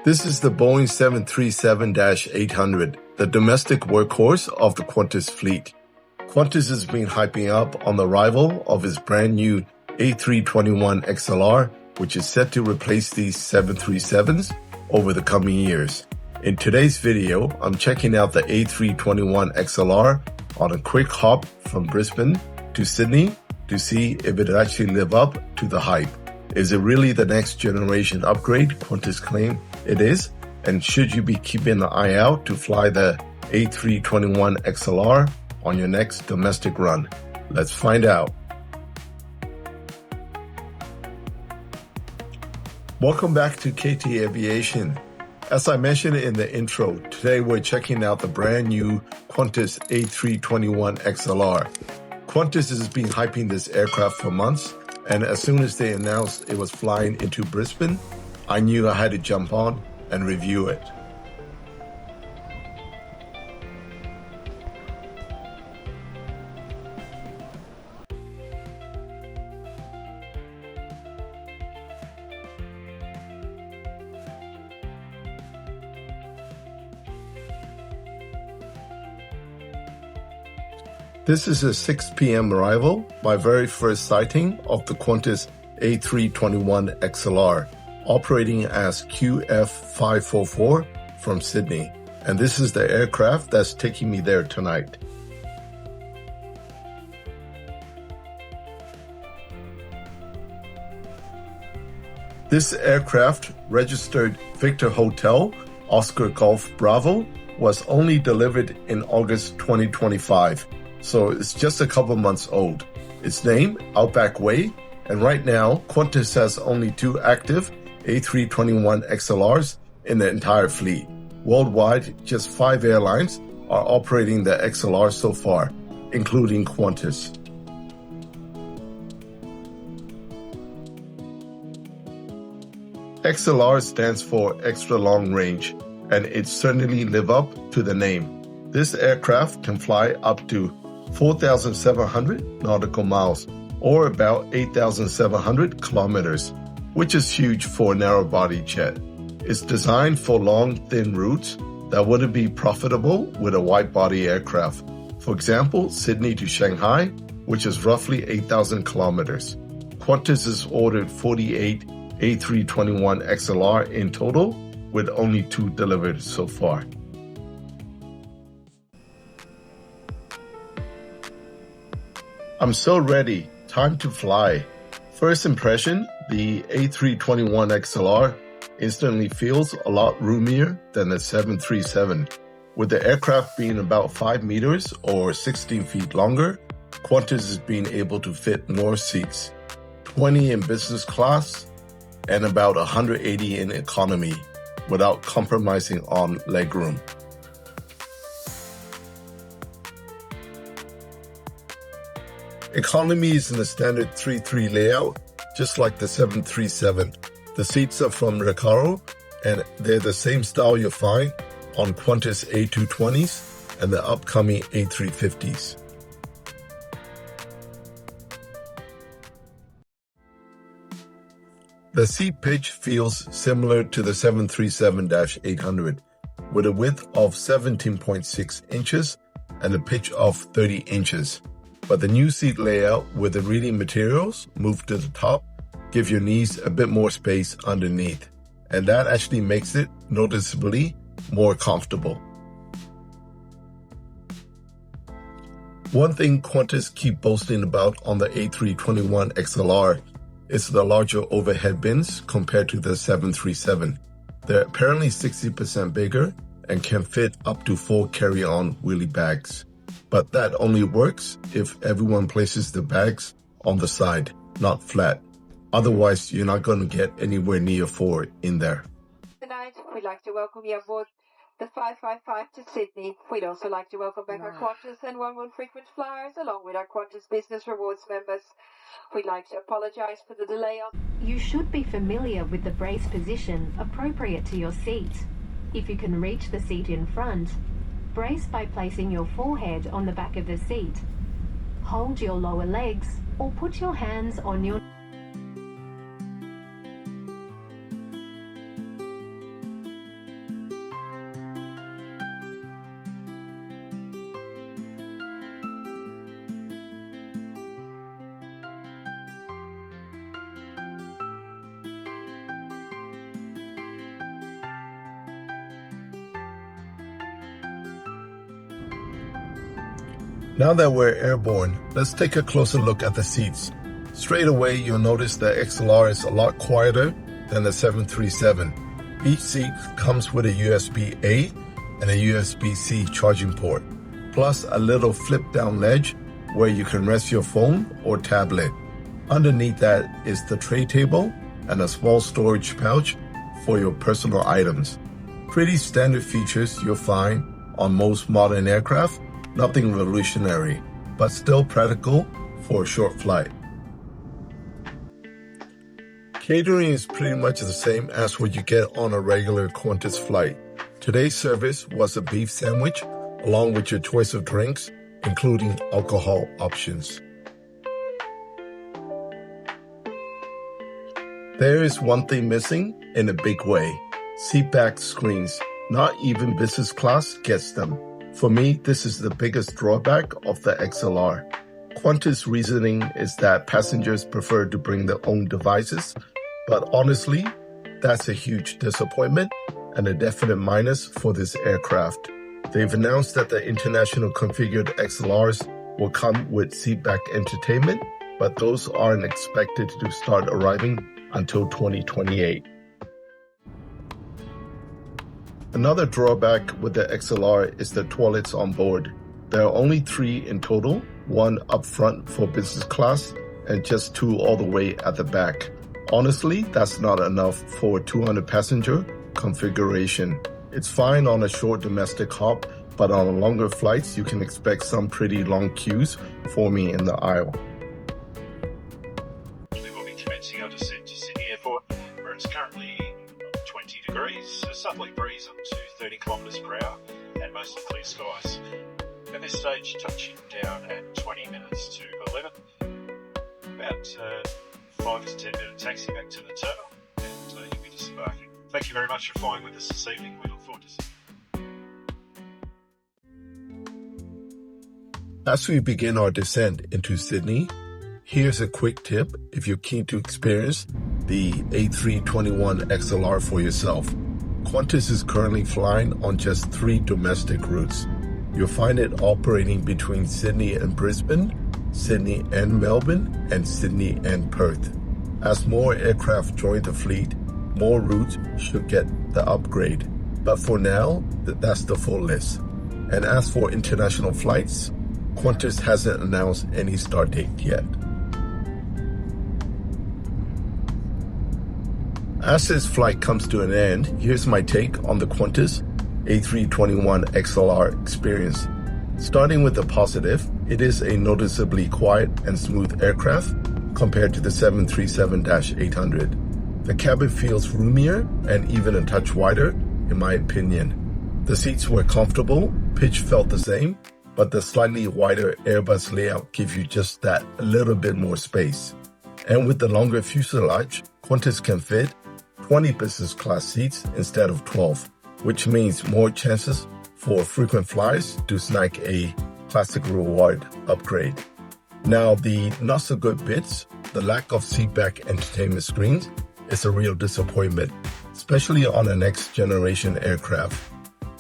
This is the Boeing 737-800, the domestic workhorse of the Qantas fleet. Qantas has been hyping up on the arrival of its brand new A321XLR, which is set to replace these 737s over the coming years. In today's video, I'm checking out the A321XLR on a quick hop from Brisbane to Sydney to see if it actually live up to the hype. Is it really the next generation upgrade Qantas claim it is? And should you be keeping an eye out to fly the A321XLR on your next domestic run? Let's find out. Welcome back to KT Aviation. As I mentioned in the intro, today we're checking out the brand new Qantas A321XLR. Qantas has been hyping this aircraft for months, and as soon as they announced it was flying into Brisbane, I knew I had to jump on and review it. This is a 6 p.m. arrival, my very first sighting of the Qantas A321XLR, operating as QF544 from Sydney. And this is the aircraft that's taking me there tonight. This aircraft, registered Victor Hotel, Oscar Golf Bravo, was only delivered in August 2025. So it's just a couple months old. Its name, Outback Way, and right now, Qantas has only 2 active A321XLRs in the entire fleet. Worldwide, just 5 airlines are operating the XLR so far, including Qantas. XLR stands for extra long range, and it certainly lives up to the name. This aircraft can fly up to 4,700 nautical miles, or about 8,700 kilometers, which is huge for a narrow-body jet. It's designed for long, thin routes that wouldn't be profitable with a wide-body aircraft. For example, Sydney to Shanghai, which is roughly 8,000 kilometers. Qantas has ordered 48 A321XLR in total, with only 2 delivered so far. I'm so ready. Time to fly. First impression, the A321XLR instantly feels a lot roomier than the 737. With the aircraft being about 5 meters or 16 feet longer, Qantas has been able to fit more seats, 20 in business class and about 180 in economy, without compromising on legroom. Economy is in the standard 3-3 layout, just like the 737. The seats are from Recaro, and they're the same style you'll find on Qantas A220s and the upcoming A350s. The seat pitch feels similar to the 737-800, with a width of 17.6 inches and a pitch of 30 inches. But the new seat layout with the reading materials moved to the top give your knees a bit more space underneath, and that actually makes it noticeably more comfortable. One thing Qantas keep boasting about on the A321XLR is the larger overhead bins compared to the 737. They're apparently 60% bigger and can fit up to 4 carry-on wheelie bags. But that only works if everyone places the bags on the side, not flat. Otherwise, you're not going to get anywhere near 4 in there. Tonight, we'd like to welcome you aboard the 555 to Sydney. We'd also like to welcome back our Qantas and Oneworld frequent flyers, along with our Qantas Business Rewards members. We'd like to apologise for the delay on... You should be familiar with the brace position appropriate to your seat. If you can reach the seat in front, brace by placing your forehead on the back of the seat. Hold your lower legs or put your hands on your... Now that we're airborne, let's take a closer look at the seats. Straight away, you'll notice the XLR is a lot quieter than the 737. Each seat comes with a USB-A and a USB-C charging port, plus a little flip-down ledge where you can rest your phone or tablet. Underneath that is the tray table and a small storage pouch for your personal items. Pretty standard features you'll find on most modern aircraft, nothing revolutionary, but still practical for a short flight. Catering is pretty much the same as what you get on a regular Qantas flight. Today's service was a beef sandwich along with your choice of drinks, including alcohol options. There is one thing missing in a big way: seatback screens. Not even business class gets them. For me, this is the biggest drawback of the XLR. Qantas' reasoning is that passengers prefer to bring their own devices, but honestly, that's a huge disappointment and a definite minus for this aircraft. They've announced that the international configured XLRs will come with seatback entertainment, but those aren't expected to start arriving until 2028. Another drawback with the XLR is the toilets on board. There are only 3 in total, 1 up front for business class and just 2 all the way at the back. Honestly, that's not enough for a 200 passenger configuration. It's fine on a short domestic hop, but on longer flights, you can expect some pretty long queues forming in the aisle. We will be commencing our descent to Sydney Airport, where it's currently 20 degrees, a southerly breeze up to 30 kilometres per hour, and mostly clear skies. At this stage, touching down at 20 minutes to 11. About 5 to 10 minute taxi back to the terminal, and you'll be disembarking. Thank you very much for flying with us this evening. We look forward to seeing you. As we begin our descent into Sydney, here's a quick tip if you're keen to experience the A321XLR for yourself. Qantas is currently flying on just 3 domestic routes. You'll find it operating between Sydney and Brisbane, Sydney and Melbourne, and Sydney and Perth. As more aircraft join the fleet, more routes should get the upgrade. But for now, that's the full list. And as for international flights, Qantas hasn't announced any start date yet. As this flight comes to an end, here's my take on the Qantas A321XLR experience. Starting with the positive, it is a noticeably quiet and smooth aircraft compared to the 737-800. The cabin feels roomier and even a touch wider, in my opinion. The seats were comfortable, pitch felt the same, but the slightly wider Airbus layout gives you just that a little bit more space. And with the longer fuselage, Qantas can fit 20 business class seats instead of 12, which means more chances for frequent flyers to snag a classic reward upgrade. Now, the not so good bits, the lack of seatback entertainment screens, is a real disappointment, especially on a next generation aircraft.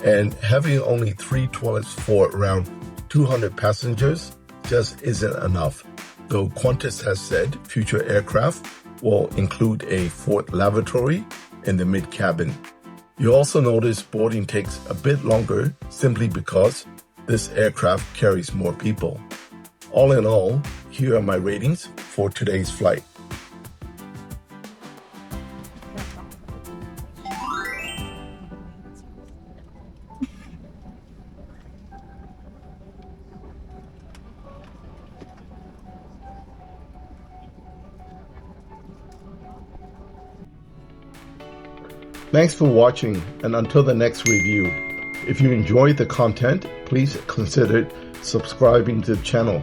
And having only 3 toilets for around 200 passengers just isn't enough, though Qantas has said future aircraft will include a 4th lavatory in the mid-cabin. You also notice boarding takes a bit longer simply because this aircraft carries more people. All in all, here are my ratings for today's flight. Thanks for watching, and until the next review. If you enjoyed the content, please consider subscribing to the channel,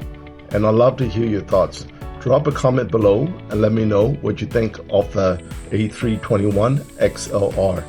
and I'd love to hear your thoughts. Drop a comment below and let me know what you think of the A321XLR.